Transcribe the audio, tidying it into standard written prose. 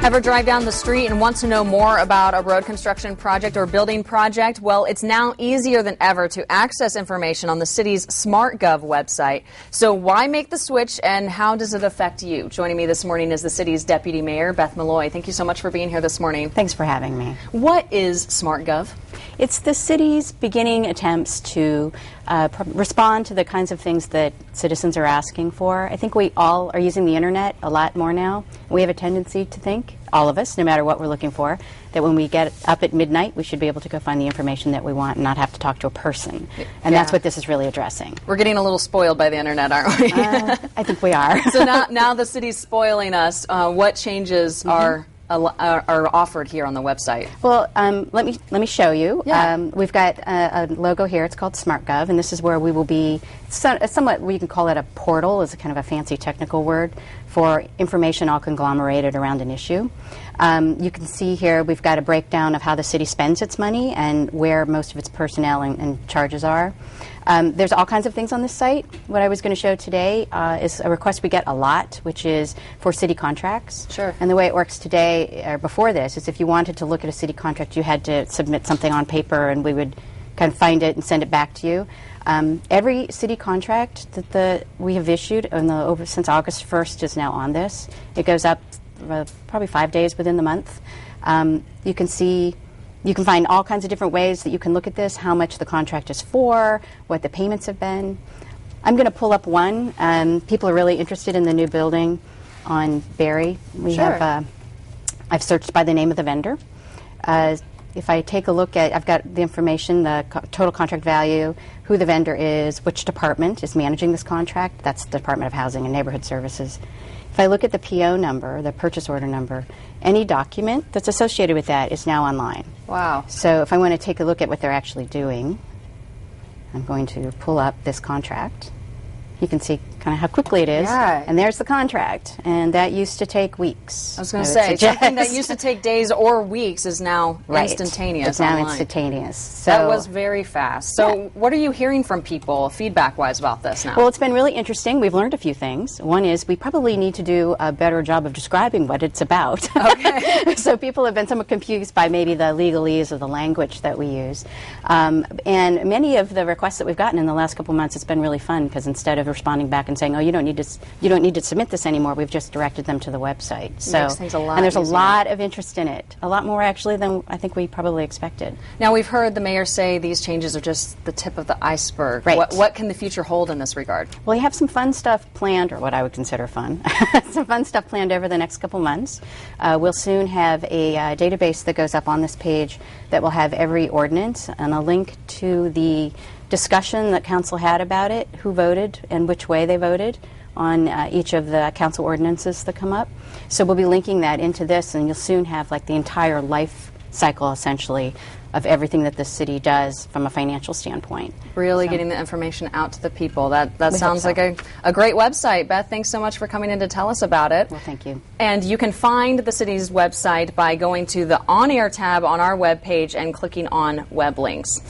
Ever drive down the street and want to know more about a road construction project or building project? Well, it's now easier than ever to access information on the city's SmartGov website. So why make the switch, and how does it affect you? Joining me this morning is the city's Deputy Mayor, Beth Malloy. Thank you so much for being here this morning. Thanks for having me. What is SmartGov? It's the city's beginning attempts to respond to the kinds of things that citizens are asking for. I think we all are using the internet a lot more now. We have a tendency to think, all of us, no matter what we're looking for, that when we get up at midnight, we should be able to go find the information that we want and not have to talk to a person. And that's what this is really addressing. We're getting a little spoiled by the internet, aren't we? I think we are. So now the city's spoiling us. What changes are offered here on the website? Well, let me show you. Yeah. We've got a logo here. It's called SmartGov, and this is where we will be somewhat, we can call it a portal, is a kind of a fancy technical word for information all conglomerated around an issue. You can see here we've got a breakdown of how the city spends its money and where most of its personnel and charges are. There's all kinds of things on this site. What I was going to show today is a request we get a lot, which is for city contracts. Sure. And the way it works today, or before this, is if you wanted to look at a city contract, you had to submit something on paper, and we would kind of find it and send it back to you. Every city contract that we have issued since August 1st is now on this. It goes up probably 5 days within the month. You can find all kinds of different ways that you can look at this, how much the contract is for, what the payments have been. I'm going to pull up one. People are really interested in the new building on Berry. I've searched by the name of the vendor. If I take a look at, I've got the information, the total contract value, who the vendor is, which department is managing this contract. That's the Department of Housing and Neighborhood Services. If I look at the PO number, the purchase order number, any document that's associated with that is now online. Wow. So if I want to take a look at what they're actually doing, I'm going to pull up this contract. You can see kind of how quickly it is. Yeah. And there's the contract. And that used to take weeks. I was going to say, something that used to take days or weeks is now instantaneous. It's now online. Instantaneous. So that was very fast. So what are you hearing from people feedback-wise about this now? Well, it's been really interesting. We've learned a few things. One is we probably need to do a better job of describing what it's about. Okay. So people have been somewhat confused by maybe the legalese of the language that we use. And many of the requests that we've gotten in the last couple months, it's been really fun, because instead of responding back and saying, "Oh, you don't need to submit this anymore," we've just directed them to the website. So, makes things a lot and there's easier. a lot of interest in it, a lot more actually than I think we probably expected. Now, we've heard the mayor say these changes are just the tip of the iceberg. Right. What can the future hold in this regard? Well, we have some fun stuff planned, or what I would consider fun, some fun stuff planned over the next couple months. We'll soon have a database that goes up on this page that will have every ordinance and a link to the discussion that council had about it, who voted and which way they voted on each of the council ordinances that come up. So we'll be linking that into this, and you'll soon have like the entire life cycle, essentially, of everything that the city does from a financial standpoint. Really getting the information out to the people. That sounds so. like a great website. Beth, thanks so much for coming in to tell us about it. Well, thank you. And you can find the city's website by going to the On Air tab on our webpage and clicking on web links.